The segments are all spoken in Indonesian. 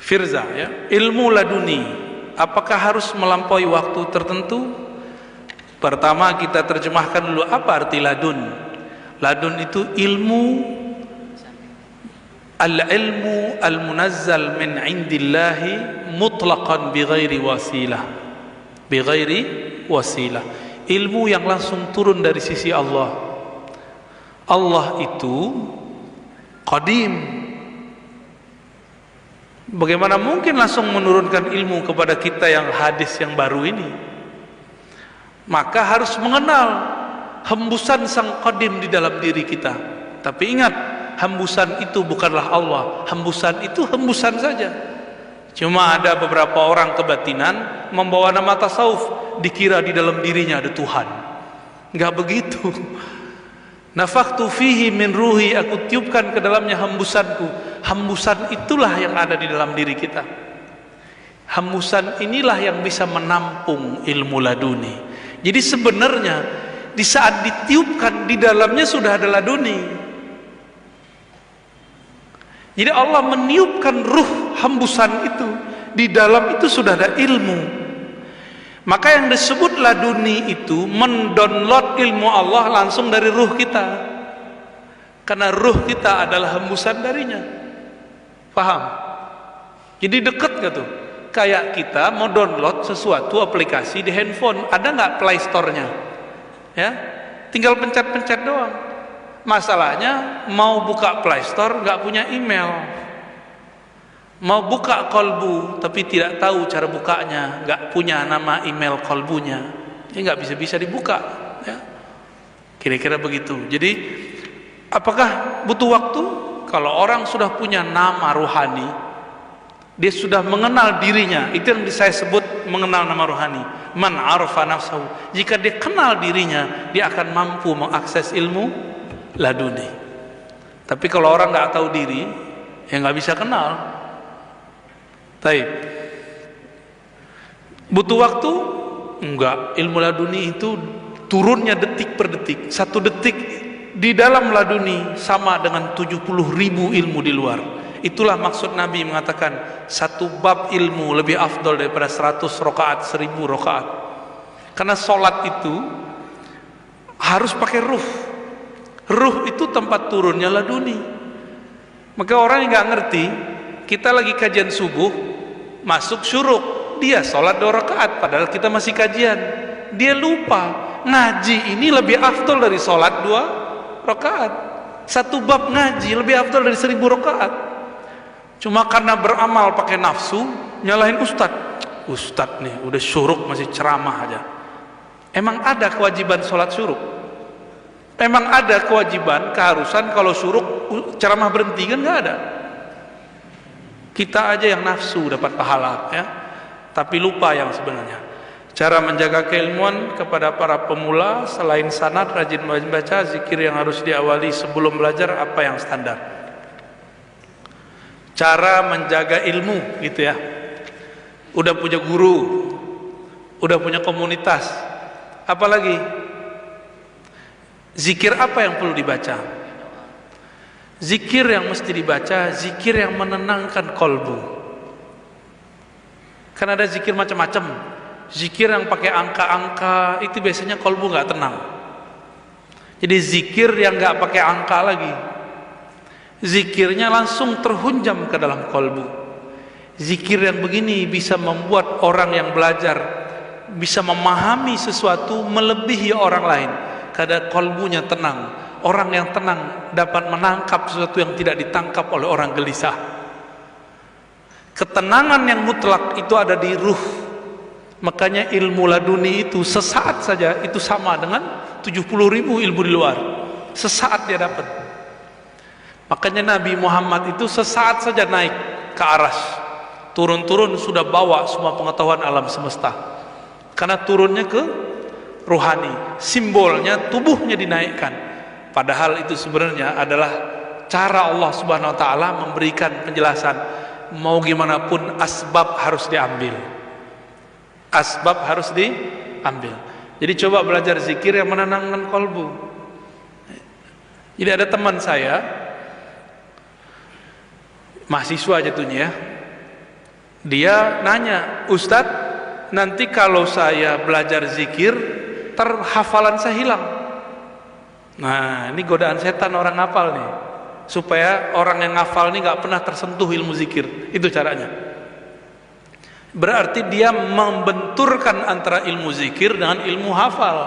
Firza ya, ilmu laduni. Apakah harus melampaui waktu tertentu? Pertama kita terjemahkan dulu apa arti ladun. Ladun itu ilmu, al-ilmu al-munazzal min indillahi mutlaqan bighairi wasilah. Bighairi wasilah. Ilmu yang langsung turun dari sisi Allah. Allah itu qadim. Bagaimana mungkin langsung menurunkan ilmu kepada kita yang hadis yang baru ini? Maka harus mengenal hembusan sang qadim di dalam diri kita. Tapi ingat, hembusan itu bukanlah Allah. Hembusan itu hembusan saja. Cuma ada beberapa orang kebatinan membawa nama tasawuf, dikira di dalam dirinya ada Tuhan. Enggak begitu. Nafakhtu fihi min ruhi, aku tiupkan ke dalamnya hembusanku. Hembusan itulah yang ada di dalam diri kita. Hembusan inilah yang bisa menampung ilmu laduni. Jadi sebenarnya di saat ditiupkan di dalamnya sudah ada laduni. Jadi Allah meniupkan ruh hembusan itu, di dalam itu sudah ada ilmu. Maka yang disebut laduni itu mendownload ilmu Allah langsung dari ruh kita. Karena ruh kita adalah hembusan darinya. Paham? Jadi deket gak tuh? Kayak kita mau download sesuatu aplikasi di handphone, ada nggak Play Store-nya? Ya, tinggal pencet-pencet doang. Masalahnya mau buka Play Store nggak punya email, mau buka kolbu tapi tidak tahu cara bukanya, nggak punya nama email kolbunya, ya nggak bisa dibuka. Ya, kira-kira begitu. Jadi apakah butuh waktu? Kalau orang sudah punya nama ruhani, dia sudah mengenal dirinya, itu yang saya sebut mengenal nama ruhani. Man arfa nafsahu. Jika dia kenal dirinya, dia akan mampu mengakses ilmu laduni. Tapi kalau orang nggak tahu diri, ya nggak bisa kenal. Taib. Butuh waktu? Enggak. Ilmu laduni itu turunnya detik per detik. 1 detik di dalam laduni sama dengan 70.000 ilmu di luar. Itulah maksud Nabi mengatakan 1 bab ilmu lebih afdol daripada 100 rakaat, 1000 rakaat. Karena sholat itu harus pakai ruh. Ruh itu tempat turunnya laduni. Maka orang yang nggak ngerti, kita lagi kajian subuh, masuk syuruk, dia sholat 2 rakaat, padahal kita masih kajian. Dia lupa ngaji ini lebih afdol dari sholat 2 rakaat. 1 bab ngaji lebih afdol dari 1000 rakaat. Cuma karena beramal pakai nafsu, nyalahin Ustadz nih udah syuruk masih ceramah aja. Emang ada kewajiban sholat syuruk? Emang ada kewajiban, keharusan kalau syuruk ceramah berhenti? Kan nggak ada. Kita aja yang nafsu dapat pahala, ya, tapi lupa yang sebenarnya. Cara menjaga keilmuan kepada para pemula, selain sanad, rajin membaca, zikir yang harus diawali sebelum belajar, apa yang standar? Cara menjaga ilmu, gitu ya. Udah punya guru, udah punya komunitas, apalagi zikir apa yang perlu dibaca? Zikir yang mesti dibaca, zikir yang menenangkan kolbu. Kan ada zikir macam-macam. Zikir yang pakai angka-angka itu biasanya kolbu nggak tenang. Jadi zikir yang nggak pakai angka lagi, zikirnya langsung terhunjam ke dalam kolbu. Zikir yang begini bisa membuat orang yang belajar bisa memahami sesuatu melebihi orang lain karena kolbunya tenang. Orang yang tenang dapat menangkap sesuatu yang tidak ditangkap oleh orang gelisah. Ketenangan yang mutlak itu ada di ruh. Makanya ilmu laduni itu sesaat saja itu sama dengan 70.000 ilmu di luar. Sesaat dia dapat. Makanya Nabi Muhammad itu sesaat saja naik ke aras, turun-turun sudah bawa semua pengetahuan alam semesta. Karena turunnya ke ruhani, simbolnya tubuhnya dinaikkan. Padahal itu sebenarnya adalah cara Allah Subhanahu wa taala memberikan penjelasan. Mau gimana pun asbab harus diambil. Asbab harus diambil. Jadi coba belajar zikir yang menenangkan kolbu. Jadi ada teman saya, mahasiswa jatuhnya ya, Dia nanya, Ustadz, nanti kalau saya belajar zikir, terhafalan saya hilang. Nah, ini godaan setan orang ngafal nih, supaya orang yang ngafal nih nggak pernah tersentuh ilmu zikir. Itu caranya. Berarti dia membenturkan antara ilmu zikir dengan ilmu hafal.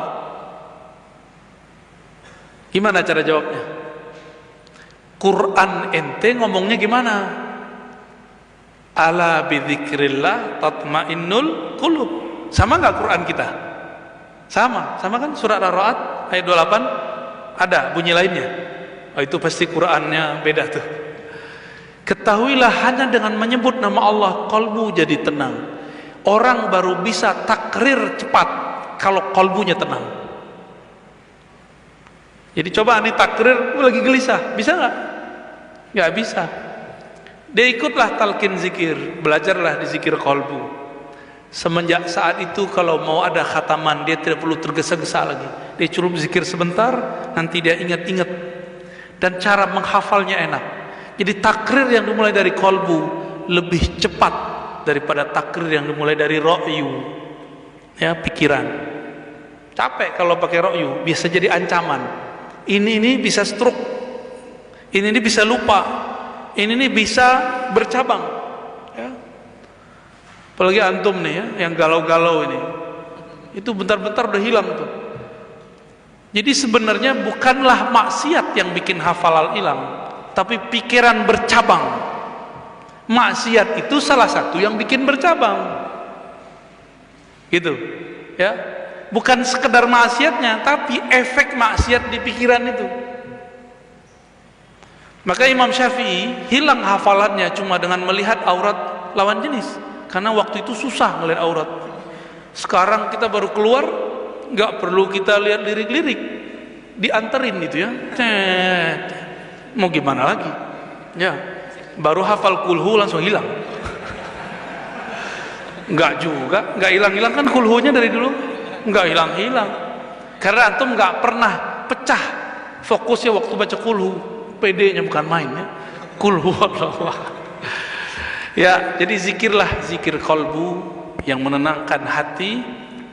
Gimana cara jawabnya? Quran ente ngomongnya gimana? Ala bidzikrillah tatmainnul qulub. Sama nggak Quran kita? Sama kan surat Ar-Ra'd ayat 28 ada bunyi lainnya. Oh, itu pasti Qurannya beda tuh. Ketahuilah hanya dengan menyebut nama Allah kalbu jadi tenang. Orang baru bisa takrir cepat kalau kalbunya tenang. Jadi coba nih takrir lagi gelisah, bisa nggak? Nggak bisa. Dia ikutlah talqin zikir, belajarlah di zikir qalbu. Semenjak saat itu kalau mau ada khataman dia tidak perlu tergesa-gesa lagi. Dia cukup zikir sebentar, nanti dia ingat-ingat. Dan cara menghafalnya enak. Jadi takrir yang dimulai dari qalbu lebih cepat daripada takrir yang dimulai dari ra'yu. Ya, pikiran. Capek kalau pakai ra'yu, bisa jadi ancaman. Ini bisa stroke. Ini bisa lupa. Ini bisa bercabang, ya. Apalagi antum nih ya, yang galau-galau ini, itu bentar-bentar udah hilang tuh. Jadi sebenarnya bukanlah maksiat yang bikin hafalan hilang, tapi pikiran bercabang. Maksiat itu salah satu yang bikin bercabang, gitu, ya. Bukan sekedar maksiatnya, tapi efek maksiat di pikiran itu. Maka Imam Syafi'i hilang hafalannya cuma dengan melihat aurat lawan jenis, karena waktu itu susah melihat aurat. Sekarang kita baru keluar, nggak perlu kita lihat lirik-lirik, dianterin gitu ya. Mau gimana lagi? Ya, baru hafal kulhu langsung hilang. Nggak juga, nggak hilang-hilang kan kulhunya dari dulu, nggak hilang-hilang. Karena antum nggak pernah pecah fokusnya waktu baca kulhu. PD-nya bukan main ya. Qul huwallahu ahad. Ya, jadi zikirlah zikir qalbu yang menenangkan hati,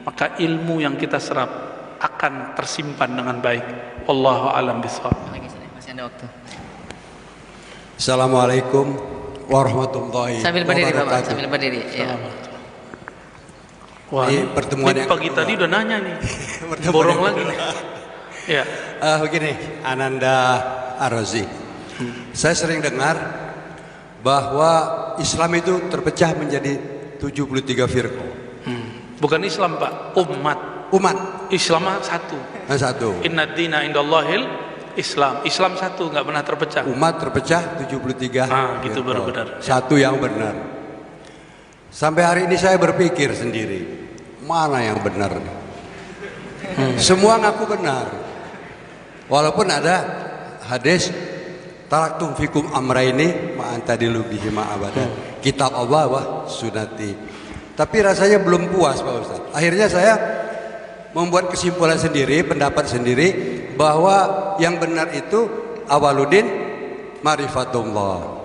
maka ilmu yang kita serap akan tersimpan dengan baik. Wallahu a'lam bishawab. Masih ada waktu. Assalamualaikum warahmatullahi wabarakatuh. Sambil berdiri Bapak, sambil berdiri. Ya. Wah, ini pertemuan yang pagi tadi udah nanya nih. Borong lagi nih. Ya. Begini, Ananda Ar-Razi. Saya sering dengar bahwa Islam itu terpecah menjadi 73 firqah. Bukan Islam, Pak, umat. Islam satu. Satu. Inna dina indallahil Islam. Islam satu, nggak pernah terpecah. Umat terpecah 73. Gitu baru benar. Satu yang benar. Sampai hari ini saya berpikir sendiri, mana yang benar? Semua ngaku benar. Walaupun ada hadis taraktum fikum amraini ma antadilu bihi ma abadan. Kitab Allah wa sunnati. Tapi rasanya belum puas Pak Ustaz. Akhirnya saya membuat kesimpulan sendiri, pendapat sendiri bahwa yang benar itu awaludin marifatullah.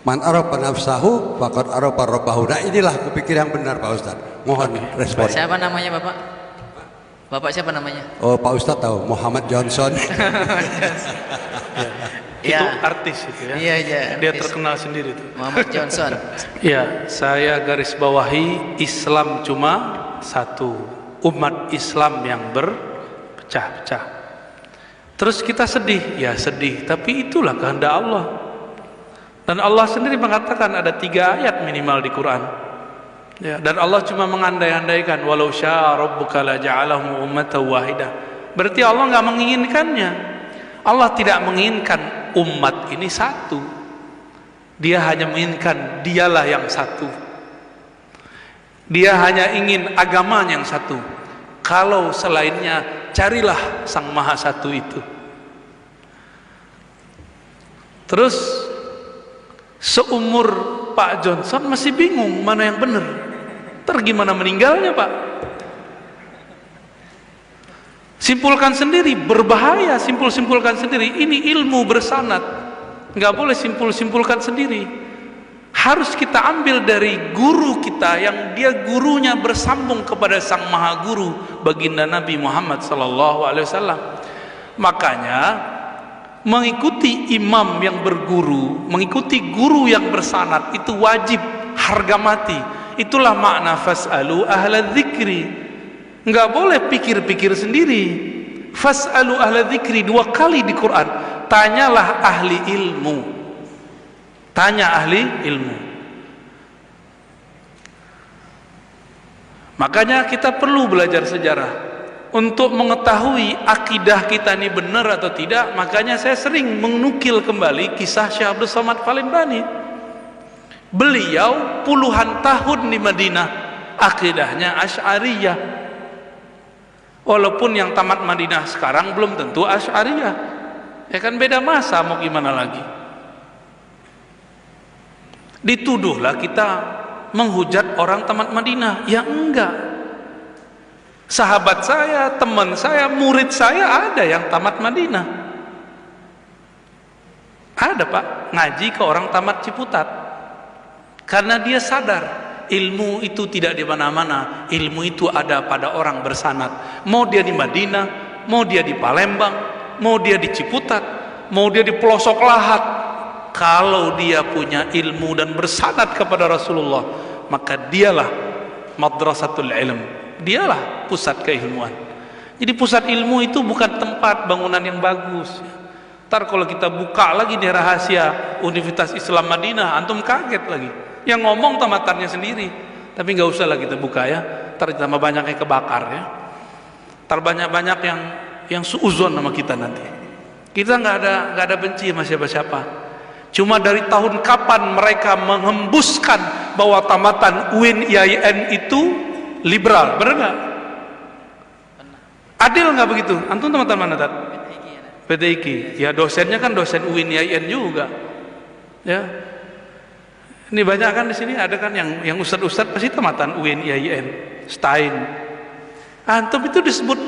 Man arafa nafsahu faqad arafa rabbahu. Nah, inilah kupikir yang benar Pak Ustaz. Mohon respon. Siapa namanya Bapak? Bapak siapa namanya? Oh, Pak Ustaz tahu, Muhammad Johnson. Itu artis itu ya. Iya, dia artis. Terkenal sendiri tuh. Muhammad Johnson. Ya, saya garis bawahi Islam cuma satu. Umat Islam yang berpecah-pecah. Terus kita sedih, ya sedih. Tapi itulah kehendak Allah. Dan Allah sendiri mengatakan ada 3 ayat minimal di Quran. Ya, dan Allah cuma mengandai-andaikan walau syaa rabbuka la ja'alahum ummatan wahidah. Berarti Allah nggak menginginkannya. Allah tidak menginginkan umat ini satu. Dia hanya menginginkan dialah yang satu. Dia hanya ingin agama yang satu. Kalau selainnya carilah Sang Maha Satu itu. Terus seumur Pak Johnson masih bingung mana yang benar. Gimana meninggalnya Pak? Simpulkan sendiri, berbahaya. Simpulkan sendiri. Ini ilmu bersanad, nggak boleh simpulkan sendiri. harus kita ambil dari guru kita yang dia gurunya bersambung kepada sang maha guru baginda Nabi Muhammad sallallahu alaihi wasallam. Makanya mengikuti imam yang berguru, mengikuti guru yang bersanad itu wajib, harga mati. Itulah makna fas'alu ahla dzikri. Enggak boleh pikir-pikir sendiri. Fas'alu ahla dzikri 2 kali di Quran. Tanyalah ahli ilmu. Tanya ahli ilmu. Makanya kita perlu belajar sejarah untuk mengetahui akidah kita ini benar atau tidak. Makanya saya sering menukil kembali kisah Syekh Abdul Somad Palembani. Beliau puluhan tahun di Madinah, akidahnya Asy'ariyah. Walaupun yang tamat Madinah sekarang belum tentu Asy'ariyah. Ya kan beda masa, mau gimana lagi. Dituduhlah kita menghujat orang tamat Madinah. Ya enggak. Sahabat saya, teman saya, murid saya ada yang tamat Madinah. Ada Pak, ngaji ke orang tamat Ciputat. Karena dia sadar ilmu itu tidak di mana-mana, ilmu itu ada pada orang bersanad. Mau dia di Madinah, mau dia di Palembang, mau dia di Ciputat, mau dia di pelosok lahat, kalau dia punya ilmu dan bersanad kepada Rasulullah, maka dialah madrasatul ilm, dialah pusat keilmuan. Jadi pusat ilmu itu bukan tempat bangunan yang bagus. Ntar kalau kita buka lagi nih rahasia Universitas Islam Madinah, antum kaget lagi. Yang ngomong tamatannya sendiri. Tapi nggak usah lah kita buka ya. Ntar tambah banyak yang kebakar ya. Ntar banyak yang suuzon sama kita nanti. Kita nggak ada benci sama siapa-siapa. Cuma dari tahun kapan mereka menghembuskan bahwa tamatan UIN IAIN itu liberal, benar nggak? Adil nggak begitu? Antum tamatan mana Tat? PTIQ. Ya dosennya kan dosen UIN IAIN juga. Ya. Ini banyak kan di sini ada kan yang ustad-ustad pasti tamatan UIN IAIN, Stein. Antum itu disebut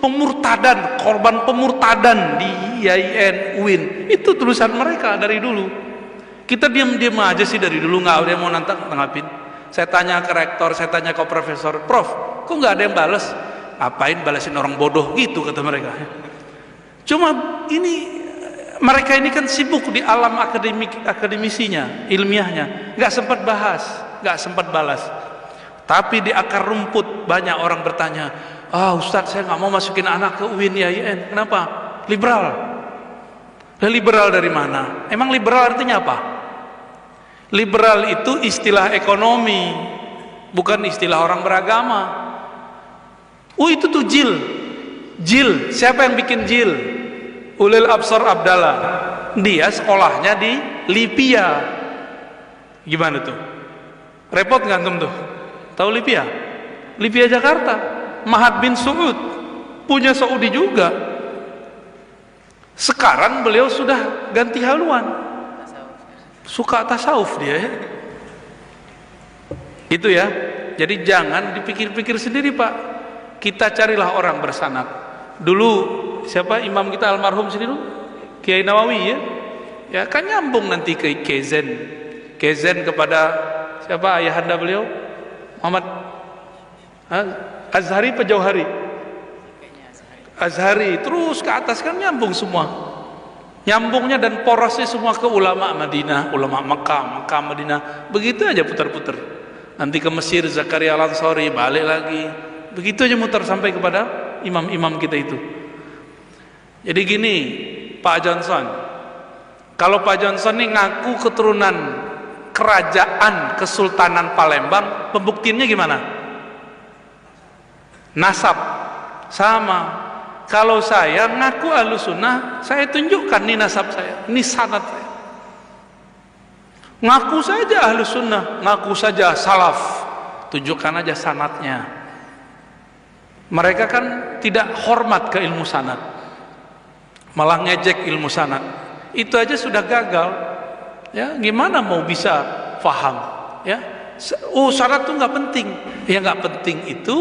pemurtadan, korban pemurtadan di IAIN, UIN. Itu tulisan mereka dari dulu. Kita diam-diam aja sih dari dulu, nggak ada yang mau nanggapin. Saya tanya ke rektor, saya tanya ke profesor, Prof, kok nggak ada yang balas? Apain balasin orang bodoh gitu, kata mereka. Cuma ini mereka ini kan sibuk di alam akademisinya, ilmiahnya, nggak sempat bahas, nggak sempat balas. Tapi di akar rumput banyak orang bertanya, Ustadz saya nggak mau masukin anak ke UIN IAIN, kenapa? Liberal. Liberal dari mana? Emang liberal artinya apa? Liberal itu istilah ekonomi, bukan istilah orang beragama. Itu tuh jil, siapa yang bikin jil? Ulil Absar Abdallah. Dia sekolahnya di Libya. Gimana tuh? Repot nggak antum tuh? Tahu Libya? Libya Jakarta. Mahat bin Suud punya Saudi juga. Sekarang beliau sudah ganti haluan. Suka tasawuf dia ya. Itu ya. Jadi jangan dipikir-pikir sendiri Pak. Kita carilah orang bersanad. Dulu siapa imam kita almarhum sini dulu? Kiai Nawawi ya. Ya kan nyambung nanti ke Kezen kepada siapa ayahanda beliau? Muhammad Azhari apa Jauhari? Azhari terus ke atas kan nyambung semua. Nyambungnya dan porosnya semua ke ulama Madinah, ulama Mekah, Madinah. Begitu aja putar-putar. Nanti ke Mesir Zakaria Al-Ansari balik lagi. Begitu aja mutar sampai kepada imam-imam kita itu. Jadi gini, Pak Johnson. Kalau Pak Johnson ini ngaku keturunan kerajaan Kesultanan Palembang, pembuktiannya gimana? Nasab sama. Kalau saya ngaku Ahlussunnah, saya tunjukkan nih nasab saya, ini sanad saya. Ngaku saja Ahlussunnah, ngaku saja salaf, tunjukkan aja sanadnya. Mereka kan tidak hormat ke ilmu sanad, malah ngejek ilmu sanad. Itu aja sudah gagal. Ya, gimana mau bisa faham? Ya, sanad tuh nggak penting. Yang nggak penting itu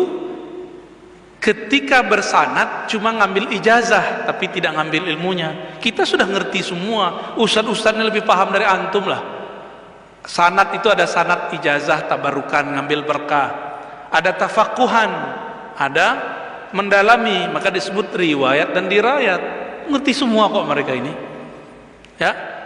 ketika bersanad cuma ngambil ijazah tapi tidak ngambil ilmunya. Kita sudah ngerti semua. Ustadz-ustadznya lebih paham dari antum lah. Sanad itu ada sanad ijazah, tabarukan, ngambil berkah. Ada tafakuhan, ada mendalami, maka disebut riwayat dan dirayat. Ngerti semua kok mereka ini. Ya.